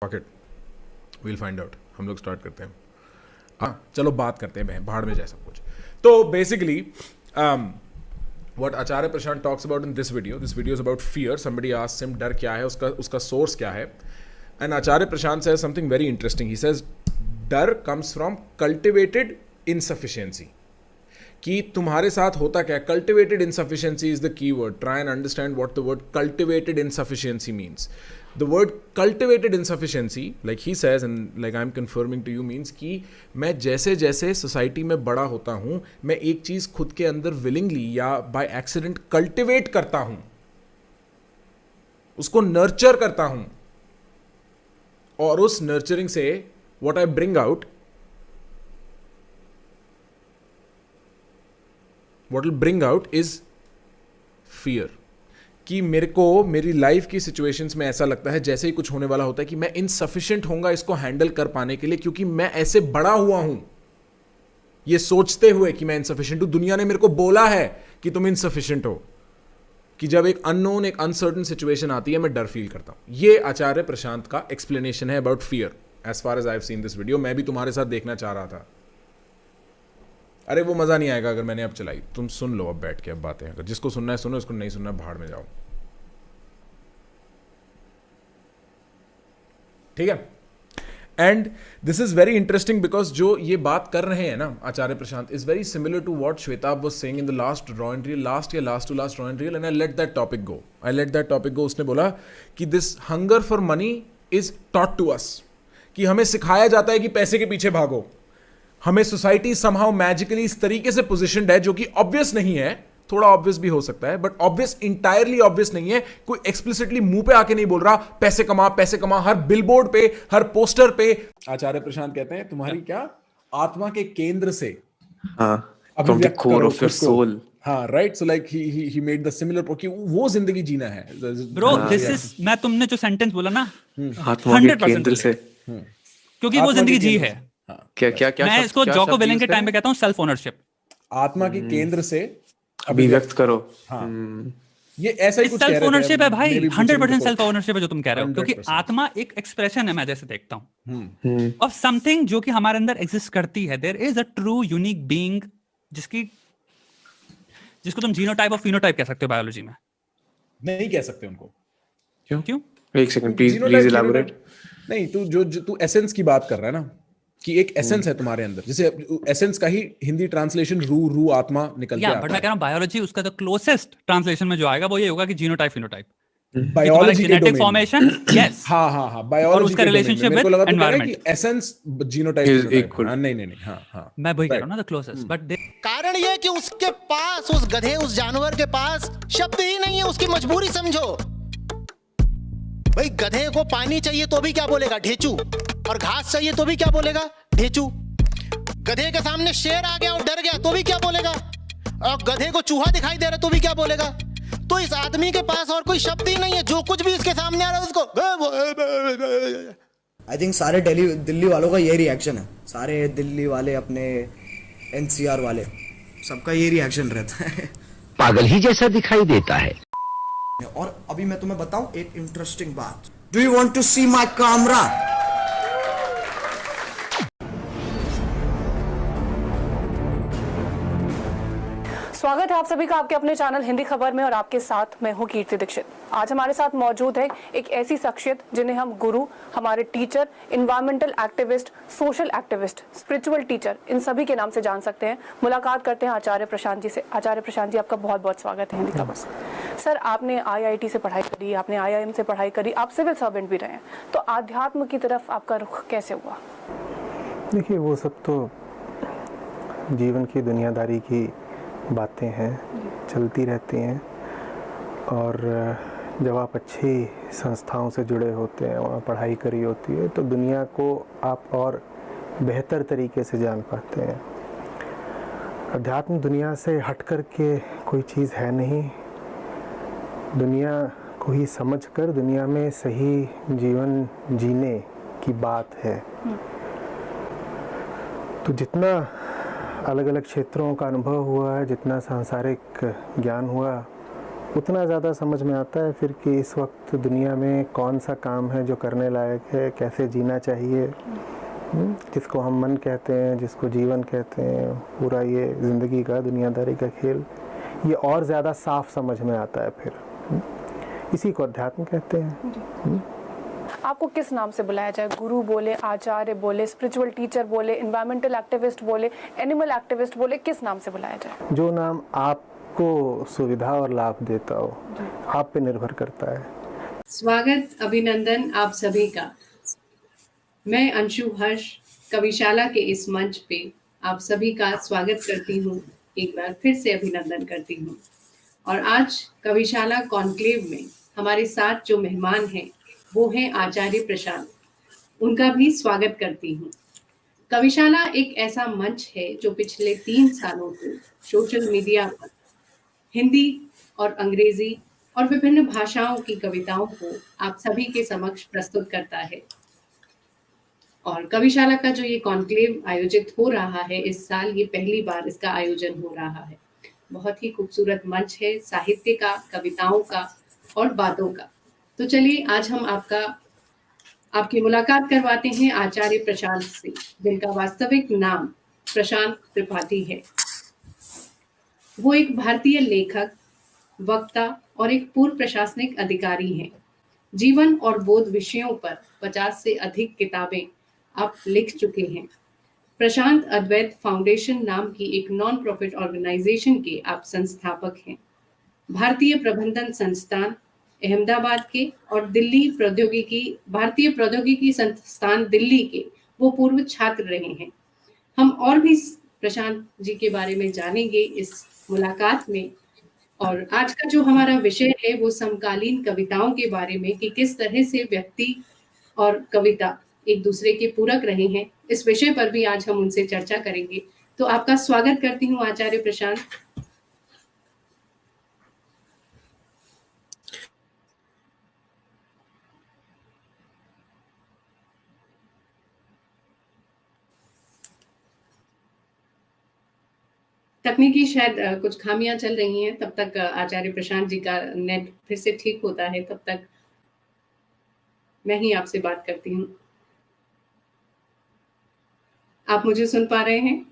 Fuck it, we'll find out. हम लोग start करते हैं। हाँ चलो बात करते हैं, भाड़ में जाए सब कुछ। तो basically what Acharya Prashant talks about in this video is about fear. Somebody asks him डर क्या है, उसका source क्या है, and Acharya Prashant says something very interesting. He says डर comes from cultivated insufficiency. कि तुम्हारे साथ होता क्या है? Cultivated insufficiency is the key word. Try and understand what the word cultivated insufficiency means. The word cultivated insufficiency, like he says and like I'm confirming to you, means कि मैं जैसे जैसे सोसाइटी में बड़ा होता हूँ, मैं एक चीज़ खुद के अंदर willingly या by accident cultivate करता हूँ, उसको nurture करता हूँ, और उस nurturing से what I bring out, what will bring out is fear. कि मेरे को मेरी लाइफ की सिचुएशंस में ऐसा लगता है जैसे ही कुछ होने वाला होता है कि मैं इनसफिशिएंट होऊंगा इसको हैंडल कर पाने के लिए, क्योंकि मैं ऐसे बड़ा हुआ हूं ये सोचते हुए कि मैं इनसफिशिएंट हूं। दुनिया ने मेरे को बोला है कि तुम इनसफिशिएंट हो, कि जब एक अननोन, एक अनसर्टन सिचुएशन आती है मैं डर फील करता हूं। ये आचार्य प्रशांत का एक्सप्लेनेशन है about fear as far as I have seen this video. मैं भी तुम्हारे साथ देखना चाह रहा था। अरे वो मजा नहीं आएगा अगर मैंने अब चलाई। तुम सुन लो अब बैठ के अब बातें, अगर जिसको सुनना है सुनो, इसको नहीं सुनना है भाड़ में जाओ, ठीक है। And this is very interesting because जो ये बात कर रहे हैं ना Acharya Prashant is very similar to what Shwetab was saying in the last raw and real, last to last raw and real, and I let that topic go. उसने बोला कि this hunger for money is taught to us, कि हमें सिखाया जाता है कि पैसे के पीछे भागो। हमें सोसाइटी समहाउ मैजिकली इस तरीके से पोजिशन्ड है, जो कि ऑब्वियस नहीं है, थोड़ा ऑब्वियस भी हो सकता है, बट ऑब्वियस, इंटायरली ऑब्वियस नहीं है। कोई एक्सप्लिसिटली मुंह पे आके नहीं बोल रहा पैसे कमा, हर बिलबोर्ड पे, हर पोस्टर पे। आचार्य प्रशांत कहते हैं तुम्हारी क्या आत्मा के केंद्र से, from the core of your soul. हाँ right, so like he made the similar, कि वो जिंदगी जीना है ब्रो। दिस इज, मैं तुमने जो सेंटेंस बोला ना, आत्मा के केंद्र से, क्योंकि वो जिंदगी जी है। क्या मैं इसको जोको विलिंग के टाइम पे कहता हूँ सेल्फ ओनरशिप। आत्मा के केंद्र से अभिव्यक्त करो। हाँ ये ऐसा ही कुछ कह रहे थे। सेल्फ ओनरशिप है भाई, 100% सेल्फ ओनरशिप है जो तुम कह रहे हो, क्योंकि आत्मा एक एक्सप्रेशन है, मैं जैसे देखता हूँ, ऑफ समथिंग जो कि हमारे अंदर एग्जिस्ट करती है। There is a true unique being जिसको तुम जीनोटाइप और फिनोटाइप कह सकते हो बायोलॉजी में। नहीं कह सकते उनको। क्यों? एक सेकंड प्लीज इलैबोरेट। नहीं, तू जो तू एसेंस की बात कर रहा है ना, कि एक एसेंस है तुम्हारे अंदर, जैसे एसेंस का ही हिंदी ट्रांसलेशन रू आत्मा निकल के आता है। बट मैं कह रहा हूं बायोलॉजी उसका जो क्लोजेस्ट ट्रांसलेशन में जो आएगा वो ये होगा कि जीनोटाइप फिनोटाइप, बायोलॉजी के जेनेटिक फॉर्मेशन। यस हाँ बायोलॉजी और उसका रिलेशनशिप विद एनवायरनमेंट, कि एसेंस जीनोटाइप। नहीं हाँ मैं वही कह रहा हूं ना, द क्लोजेस्ट। बट कारण ये कि उसके पास, उस गधे, उस जानवर के पास शब्द ही नहीं है, उसकी मजबूरी समझो भाई। गधे को पानी चाहिए तो भी क्या बोलेगा, ढेचू, और घास चाहिए तो भी क्या बोलेगा, ढेचू। गधे के सामने शेर आ गया और डर गया तो भी क्या बोलेगा, और गधे को चूहा दिखाई दे रहा तो भी क्या बोलेगा। तो इस आदमी के पास और कोई शब्द ही नहीं है, जो कुछ भी इसके सामने आ रहा है उसको। आई थिंक सारे दिल्ली वालों का यही रिएक्शन है, सारे दिल्ली वाले, अपने एनसीआर वाले, सबका यही रिएक्शन रहता है। पागल ही जैसा दिखाई देता है। और अभी मैं तुम्हें बताऊं एक इंटरेस्टिंग बात। Do you want to see my camera? स्वागत है आप सभी का आपके अपने चैनल हिंदी खबर में, और आपके साथ मैं हूं कीर्ति दीक्षित। आज हमारे साथ मौजूद है एक ऐसी शख्सियत जिन्हें हम गुरु, हमारे teacher, environmental activist, social activist, spiritual teacher, इन सभी के नाम से जान सकते हैं। मुलाकात करते हैं आचार्य प्रशांत जी से। आचार्य प्रशांत जी, आपका बहुत बहुत स्वागत है हिंदी खबर से। सर, आपने IIT से पढ़ाई करी, आपने IIM से पढ़ाई करी, आप सिविल सर्वेंट भी रहे हैं, तो आध्यात्म की तरफ आपका रुख कैसे हुआ? देखिए, वो सब तो जीवन की दुनियादारी की बातें हैं, चलती रहती हैं, और जब आप अच्छी संस्थाओं से जुड़े होते हैं, वहाँ पढ़ाई करी होती है, तो दुनिया को आप और बेहतर तरीके से जान पाते हैं। अध्यात्म दुनिया से हट कर के कोई चीज़ है नहीं, दुनिया को ही समझकर दुनिया में सही जीवन जीने की बात है। तो जितना अलग अलग क्षेत्रों का अनुभव हुआ है, जितना सांसारिक ज्ञान हुआ, उतना ज़्यादा समझ में आता है फिर कि इस वक्त दुनिया में कौन सा काम है जो करने लायक है, कैसे जीना चाहिए, जिसको हम मन कहते हैं, जिसको जीवन कहते हैं, पूरा ये ज़िंदगी का दुनियादारी का खेल, ये और ज़्यादा साफ समझ में आता है फिर। इसी को अध्यात्म कहते हैं। आपको किस नाम से बुलाया जाए? गुरु बोले, आचार्य बोले, स्पिरिचुअल टीचर बोले, एनवायरमेंटल एक्टिविस्ट बोले, एनिमल एक्टिविस्ट बोले, किस नाम से बुलाया जाए? जो नाम आपको सुविधा और लाभ देता हो, आप पे निर्भर करता है। स्वागत, अभिनंदन आप सभी का। मैं अंशु हर्ष कविशाला के इस मंच पे आप सभी का स्वागत करती हूँ, एक बार फिर से अभिनंदन करती हूँ। और आज कविशाला कॉन्क्लेव में हमारे साथ जो मेहमान हैं वो हैं आचार्य प्रशांत। उनका भी स्वागत करती हूँ। कविशाला एक ऐसा मंच है जो पिछले 3 सालों से सोशल मीडिया पर हिंदी और अंग्रेजी और विभिन्न भाषाओं की कविताओं को आप सभी के समक्ष प्रस्तुत करता है। और कविशाला का जो ये कॉन्क्लेव आयोजित हो रहा है इस साल, ये पहली बार इसका आयोजन हो रहा है। बहुत ही खूबसूरत मंच है, साहित्य का, कविताओं का और बातों का। तो चलिए आज हम आपकी मुलाकात करवाते हैं आचार्य प्रशांत से, जिनका वास्तविक नाम प्रशांत त्रिपाठी है। वो एक भारतीय लेखक, वक्ता और एक पूर्व प्रशासनिक अधिकारी हैं। जीवन और बोध विषयों पर 50 से अधिक किताबें आप लिख चुके हैं। प्रशांत अद्वैत फाउंडेशन नाम की एक नॉन प्रॉफिट ऑर्गेनाइजेशन के आप संस्थापक हैं। भारतीय प्रबंधन संस्थान अहमदाबाद के और भारतीय प्रौद्योगिकी संस्थान दिल्ली के वो पूर्व छात्र रहे हैं। हम और भी प्रशांत जी के बारे में जानेंगे इस मुलाकात में। और आज का जो हमारा विषय है वो समकालीन कविताओं के बारे में, कि किस तरह से व्यक्ति और कविता एक दूसरे के पूरक रहे हैं। इस विषय पर भी आज हम उनसे चर्चा करेंगे। तो आपका स्वागत करती हूँ आचार्य प्रशांत। तकनीकी शायद कुछ खामियां चल रही हैं, तब तक आचार्य प्रशांत जी का नेट फिर से ठीक होता है, तब तक मैं ही आपसे बात करती हूँ। आप मुझे सुन पा रहे हैं?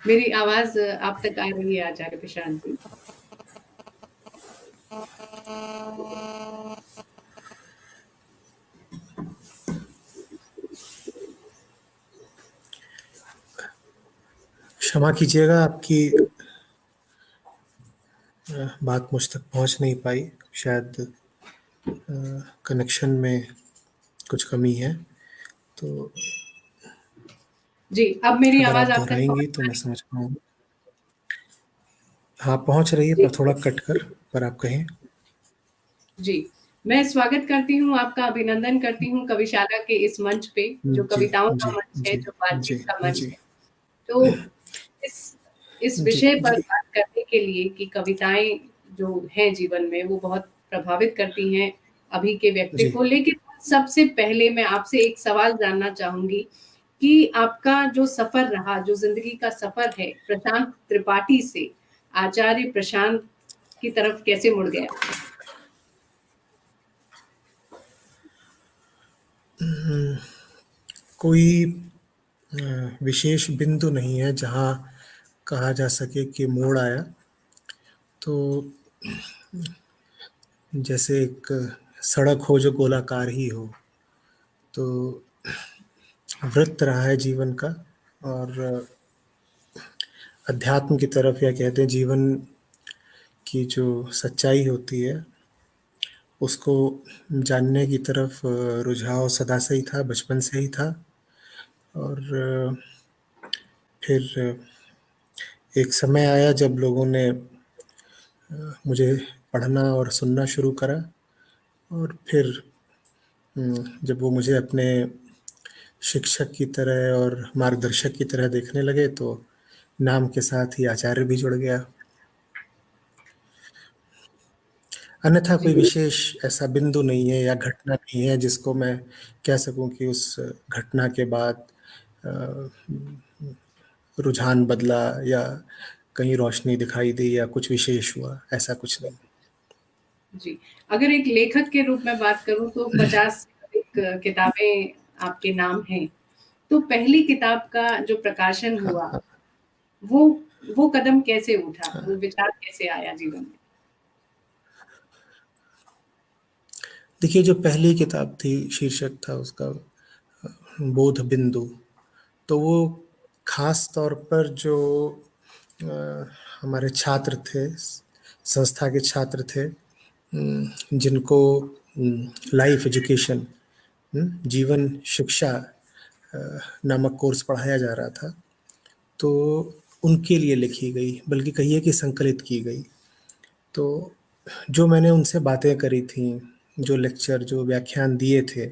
मेरी आवाज आप तक आ रही है आचार्य प्रशांत जी? क्षमा कीजिएगा, आपकी बात मुझ तक पहुंच नहीं पाई। शायद कनेक्शन में कुछ कमी है। तो जी, अब मेरी अगर आप आवाज आप तक दोहराएंगी तो मैं समझ पाऊंगा। हाँ, पहुंच रही है, पर थोड़ा कट कर, पर आप कहें। जी, मैं स्वागत करती हूँ आपका, अभिनंदन करती हूँ कविशाला के इस मंच पे, जो जी कविताओं का जी मंच है, जी जो बातचीत जी का मंच जी है। तो इस जी विषय पर जी बात करने के लिए कि कविताएं जो हैं जीवन में वो बहुत प्रभावित करती हैं अभी के व्यक्ति जी को। लेकिन सबसे पहले मैं आपसे एक सवाल जानना चाहूंगी कि आपका जो सफर रहा, जो जिंदगी का सफर है प्रशांत त्रिपाठी से आचार्य प्रशांत की तरफ कैसे मुड़ गया? कोई विशेष बिंदु नहीं है जहाँ कहा जा सके कि मोड़ आया। तो जैसे एक सड़क हो जो गोलाकार ही हो, तो वृत्त रहा है जीवन का। और अध्यात्म की तरफ, या कहते हैं जीवन की जो सच्चाई होती है उसको जानने की तरफ रुझाव सदा से ही था, बचपन से ही था। और फिर एक समय आया जब लोगों ने मुझे पढ़ना और सुनना शुरू करा। और फिर जब वो मुझे अपने शिक्षक की तरह और मार्गदर्शक की तरह देखने लगे, तो नाम के साथ ही आचार्य भी जुड़ गया। अन्यथा कोई विशेष ऐसा बिंदु नहीं है या घटना नहीं है जिसको मैं कह सकूं कि उस घटना के बाद रुझान बदला या कहीं रोशनी दिखाई दी या कुछ विशेष हुआ, ऐसा कुछ नहीं। जी, अगर एक लेखक के रूप में बात करूं तो 50 से अधिक किताबें आपके नाम हैं। तो पहली किताब का जो प्रकाशन हुआ, वो कदम कैसे उठा? वो विचार कैसे आया जीवन में? देखिए, जो पहली किताब थी, शीर्षक था उसका बोध बिंदु, तो वो खास तौर पर जो हमारे छात्र थे, संस्था के छात्र थे, जिनको लाइफ एजुकेशन, जीवन शिक्षा नामक कोर्स पढ़ाया जा रहा था, तो उनके लिए लिखी गई, बल्कि कहिए कि संकलित की गई। तो जो मैंने उनसे बातें करी थीं, जो लेक्चर, जो व्याख्यान दिए थे,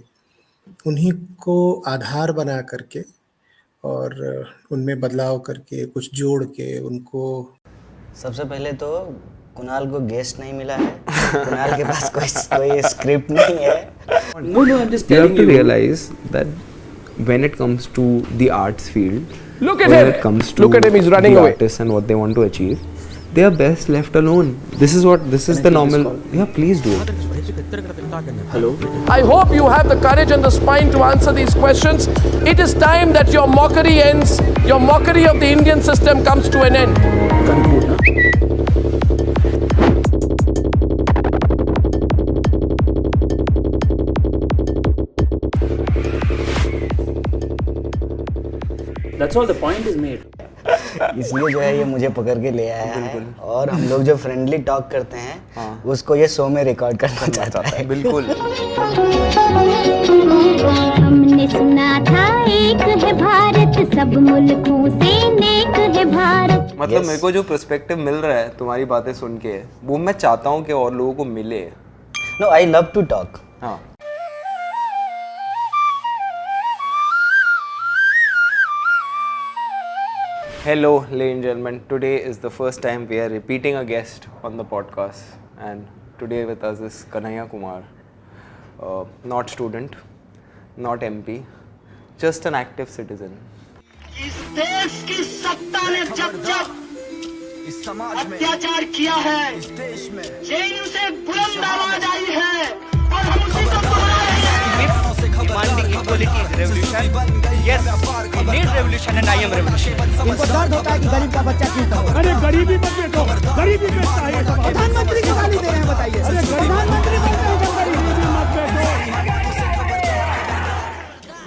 उन्हीं को आधार बना करके और उनमें बदलाव करके, कुछ जोड़ के उनको। सबसे पहले तो कुणाल को गेस्ट नहीं मिला है। कुणाल के पास कोई स्क्रिप्ट नहीं है। No, I'm just telling you. You have to realize that when it comes to the arts field, Look at when him. it comes to Look at him. He's running the away. artists and what they want to achieve, they are best left alone. This is the normal. Yeah, please do it. Hello. I hope you have the courage and the spine to answer these questions. It is time that your mockery ends. Your mockery of the Indian system comes to an end. That's all, the point is made. इसलिए जो है ये मुझे पकड़ के ले आया है, और हम लोग जो फ्रेंडली टॉक करते हैं उसको ये शो में रिकॉर्ड करना चाहता है। बिल्कुल। हमने सुना था एक है भारत, सब मुल्कों से नेक है भारत। मतलब मेरे को जो पर्सपेक्टिव मिल रहा है तुम्हारी बातें सुन के, वो मैं चाहता हूँ कि और लोगों को मिले। No, I love to talk. हाँ। Hello, ladies and gentlemen. Today is the first time we are repeating a guest on the podcast, and today with us is Kanhaiya Kumar. Not student, not MP, just an active citizen. इस देश की सत्ता ने जब जब इस समाज में अत्याचार किया है, इस देश में जेएनयू से बुलंद आवाज आई है और हम उसी को दोहरा रहे हैं। Demanding equality is revolution. Yes, we need revolution and I am revolution. इनको दर्द होता है कि गरीब का बच्चा क्यों करो। अरे गरीबी मत बेचो, गरीबी बेचता है। प्रधानमंत्री की गाली दे रहे हैं, बताइए। अरे प्रधानमंत्री बोलते हैं कि गरीबी मत बेचो।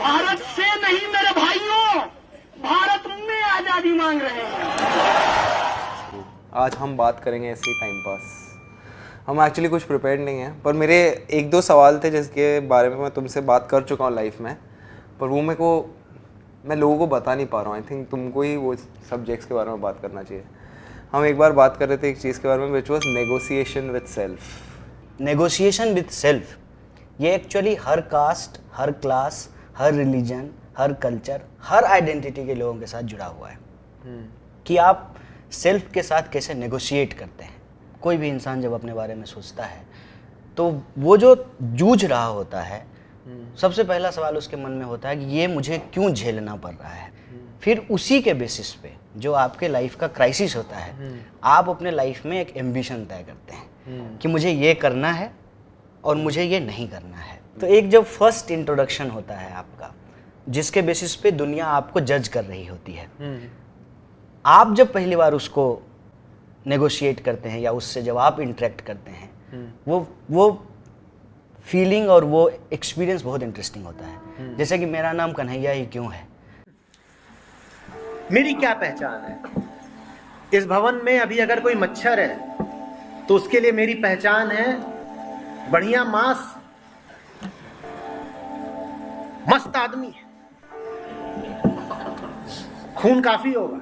भारत से नहीं मेरे भाइयों, भारत में आजादी मांग रहे हैं। आज हम बात करेंगे ऐसे टाइम पास। हम एक्चुअली कुछ प्रिपेयर्ड नहीं हैं, पर मेरे एक दो सवाल थे जिसके बारे में मैं तुमसे बात कर चुका हूँ लाइफ में, पर वो मैं लोगों को बता नहीं पा रहा हूँ। आई थिंक तुमको ही वो सब्जेक्ट्स के बारे में बात करना चाहिए। हम एक बार बात कर रहे थे एक चीज़ के बारे में, which was negotiation with self. Negotiation with self, ये एक्चुअली हर कास्ट, हर क्लास, हर रिलीजन, हर कल्चर, हर आइडेंटिटी के लोगों के साथ जुड़ा हुआ है कि आप सेल्फ के साथ कैसे नेगोशिएट करते हैं। कोई भी इंसान जब अपने बारे में सोचता है तो वो जो जूझ रहा होता है, सबसे पहला सवाल उसके मन में होता है कि ये मुझे क्यों झेलना पड़ रहा है। फिर उसी के बेसिस पे जो आपके लाइफ का क्राइसिस होता है, आप अपने लाइफ में एक एम्बिशन तय करते हैं कि मुझे ये करना है और मुझे ये नहीं करना है। तो एक जब फर्स्ट इंट्रोडक्शन होता है आपका, जिसके बेसिस पे दुनिया आपको जज कर रही होती है, आप जब पहली बार उसको नेगोशिएट करते हैं या उससे जब आप इंटरेक्ट करते हैं, वो फीलिंग और वो एक्सपीरियंस बहुत इंटरेस्टिंग होता है। जैसे कि मेरा नाम कन्हैया ही क्यों है। मेरी क्या पहचान है? इस भवन में अभी अगर कोई मच्छर है तो उसके लिए मेरी पहचान है बढ़िया मांस, मस्त आदमी, खून काफी होगा।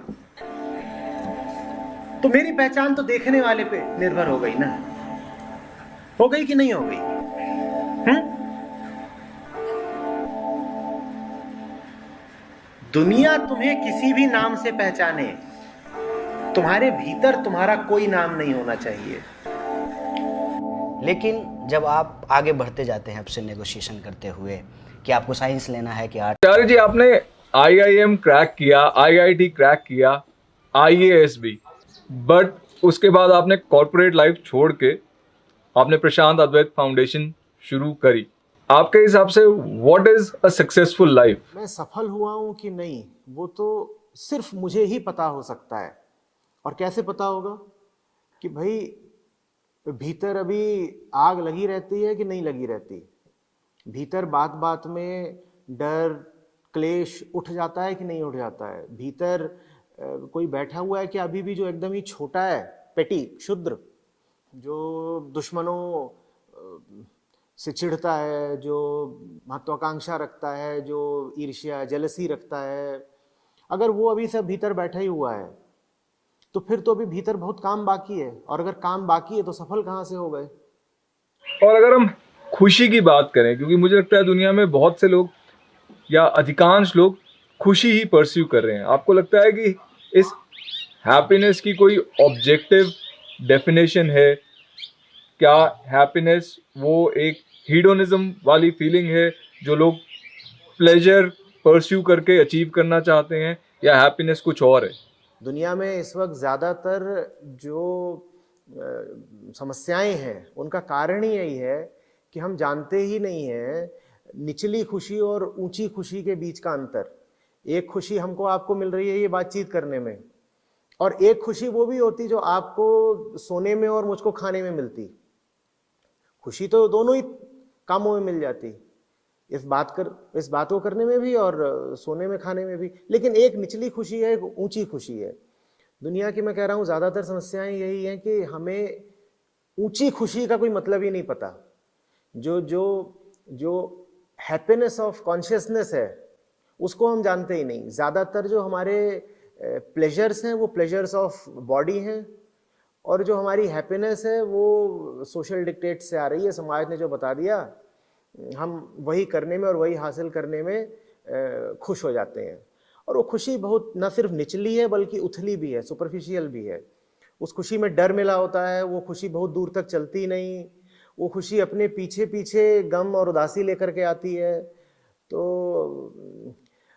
तो मेरी पहचान तो देखने वाले पे निर्भर हो गई ना, हो गई कि नहीं हो गई? दुनिया तुम्हें किसी भी नाम से पहचाने, तुम्हारे भीतर तुम्हारा कोई नाम नहीं होना चाहिए। लेकिन जब आप आगे बढ़ते जाते हैं आपसे नेगोशिएशन करते हुए कि आपको साइंस लेना है कि आर्ट। आचार्य जी, आपने IIM क्रैक किया, IIT क्रैक किया, IAS भी, बट उसके बाद आपने कॉर्पोरेट लाइफ छोड़ के आपने प्रशांत अद्वैत फाउंडेशन शुरू करी। आपके हिसाब से what is a successful life? मैं सफल हुआ हूं कि नहीं वो तो सिर्फ मुझे ही पता हो सकता है। और कैसे पता होगा कि भाई भीतर अभी आग लगी रहती है कि नहीं लगी रहती, भीतर बात बात में डर क्लेश उठ जाता है कि नहीं उठ जाता है, भीतर कोई बैठा हुआ है कि अभी भी जो एकदम ही छोटा है, पेटी क्षुद्र, जो दुश्मनों से चिढ़ता है, जो महत्वाकांक्षा रखता है, जो ईर्ष्या जेलसी रखता है, अगर वो अभी सब भीतर बैठा ही हुआ है तो फिर तो अभी भीतर बहुत काम बाकी है। और अगर काम बाकी है तो सफल कहाँ से हो गए? और अगर हम खुशी की बात करें, क्योंकि मुझे लगता है दुनिया में बहुत से लोग या अधिकांश लोग खुशी ही परस्यू कर रहे हैं, आपको लगता है कि इस हैप्पीनेस की कोई ऑब्जेक्टिव डेफिनेशन है? क्या हैप्पीनेस वो एक हीडोनिज्म वाली फीलिंग है जो लोग प्लेजर परस्यू करके अचीव करना चाहते हैं, या हैप्पीनेस कुछ और है? दुनिया में इस वक्त ज़्यादातर जो समस्याएं हैं उनका कारण ही यही है कि हम जानते ही नहीं हैं निचली खुशी और ऊंची खुशी के बीच का अंतर। एक खुशी हमको आपको मिल रही है ये बातचीत करने में, और एक खुशी वो भी होती जो आपको सोने में और मुझको खाने में मिलती। खुशी तो दोनों ही कामों में मिल जाती, इस बात को करने में भी और सोने में खाने में भी। लेकिन एक निचली खुशी है, एक ऊंची खुशी है। दुनिया की मैं कह रहा हूँ ज़्यादातर समस्याएं यही हैं कि हमें ऊंची खुशी का कोई मतलब ही नहीं पता। जो हैप्पीनेस ऑफ कॉन्शियसनेस है उसको हम जानते ही नहीं। ज़्यादातर जो हमारे प्लेजर्स हैं वो प्लेजर्स ऑफ बॉडी हैं, और जो हमारी हैप्पीनेस है वो सोशल डिक्टेट से आ रही है। समाज ने जो बता दिया हम वही करने में और वही हासिल करने में खुश हो जाते हैं। और वो खुशी बहुत न सिर्फ निचली है बल्कि उथली भी है, सुपरफिशियल भी है। उस खुशी में डर मिला होता है, वो खुशी बहुत दूर तक चलती नहीं, वो खुशी अपने पीछे पीछे गम और उदासी लेकर के आती है। तो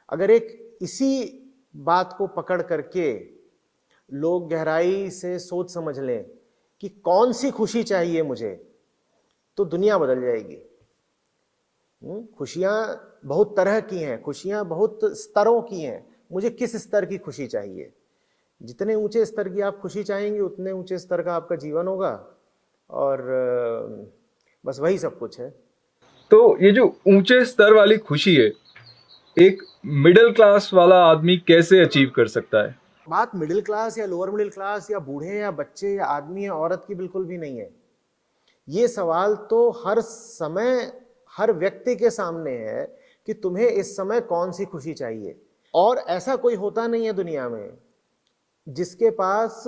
अगर एक इसी बात को पकड़ करके लोग गहराई से सोच समझ लें कि कौन सी खुशी चाहिए मुझे, तो दुनिया बदल जाएगी। खुशियाँ बहुत तरह की हैं, खुशियाँ बहुत स्तरों की हैं। मुझे किस स्तर की खुशी चाहिए? जितने ऊंचे स्तर की आप खुशी चाहेंगे उतने ऊंचे स्तर का आपका जीवन होगा, और बस वही सब कुछ है। तो ये जो ऊंचे स्तर वाली खुशी है, एक मिडिल क्लास वाला आदमी कैसे अचीव कर सकता है? बात मिडिल क्लास या लोअर मिडिल क्लास या बूढ़े या बच्चे या आदमी या औरत की बिल्कुल भी नहीं है। ये सवाल तो हर समय हर व्यक्ति के सामने है कि तुम्हें इस समय कौन सी खुशी चाहिए। और ऐसा कोई होता नहीं है दुनिया में जिसके पास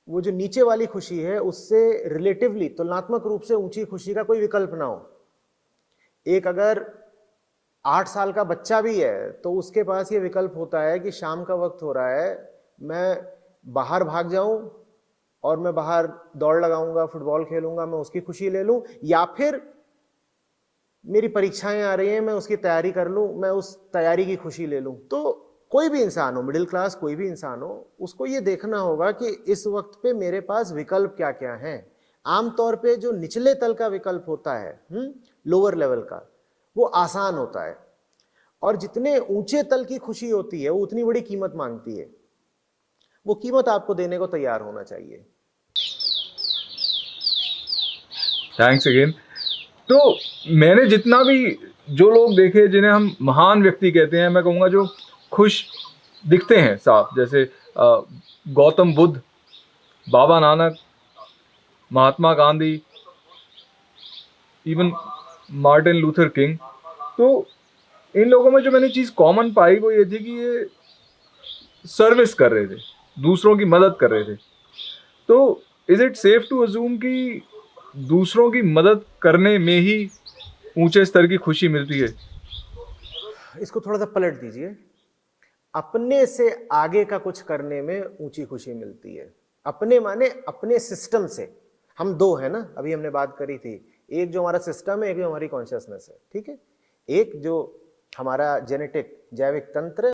वो जो नीचे वाली खुशी है उससे रिलेटिवली तुलनात्मक रूप से ऊंची खुशी का कोई विकल्प ना हो। एक अगर 8 साल का बच्चा भी है तो उसके पास ये विकल्प होता है कि शाम का वक्त हो रहा है, मैं बाहर भाग जाऊं और मैं बाहर दौड़ लगाऊंगा, फुटबॉल खेलूंगा, मैं उसकी खुशी ले लूं, या फिर मेरी परीक्षाएं आ रही हैं मैं उसकी तैयारी कर लूं, मैं उस तैयारी की खुशी ले लूं। तो कोई भी इंसान हो, मिडिल क्लास कोई भी इंसान हो, उसको ये देखना होगा कि इस वक्त पे मेरे पास विकल्प क्या क्या हैं। आमतौर पे जो निचले तल का विकल्प होता है, लोअर लेवल का, वो आसान होता है, और जितने ऊंचे तल की खुशी होती है वो उतनी बड़ी कीमत मांगती है। वो कीमत आपको देने को तैयार होना चाहिए। Thanks again. तो मैंने जितना भी जो लोग देखे जिन्हें हम महान व्यक्ति कहते हैं, मैं कहूँगा जो खुश दिखते हैं साफ, जैसे Gautam Buddha, Baba Nanak, Mahatma Gandhi, even Martin Luther King, तो इन लोगों में जो मैंने चीज़ कॉमन पाई वो ये थी कि ये सर्विस कर रहे थे, दूसरों की मदद कर रहे थे। तो is it safe to assume कि दूसरों की मदद करने में ही ऊंचे स्तर की खुशी मिलती है? इसको थोड़ा सा पलट दीजिए। अपने से आगे का कुछ करने में ऊंची खुशी मिलती है। अपने माने अपने सिस्टम से, हम दो है ना, अभी हमने बात करी थी, एक जो हमारा सिस्टम है, एक जो हमारी कॉन्शियसनेस है, ठीक है। एक जो हमारा जेनेटिक जैविक तंत्र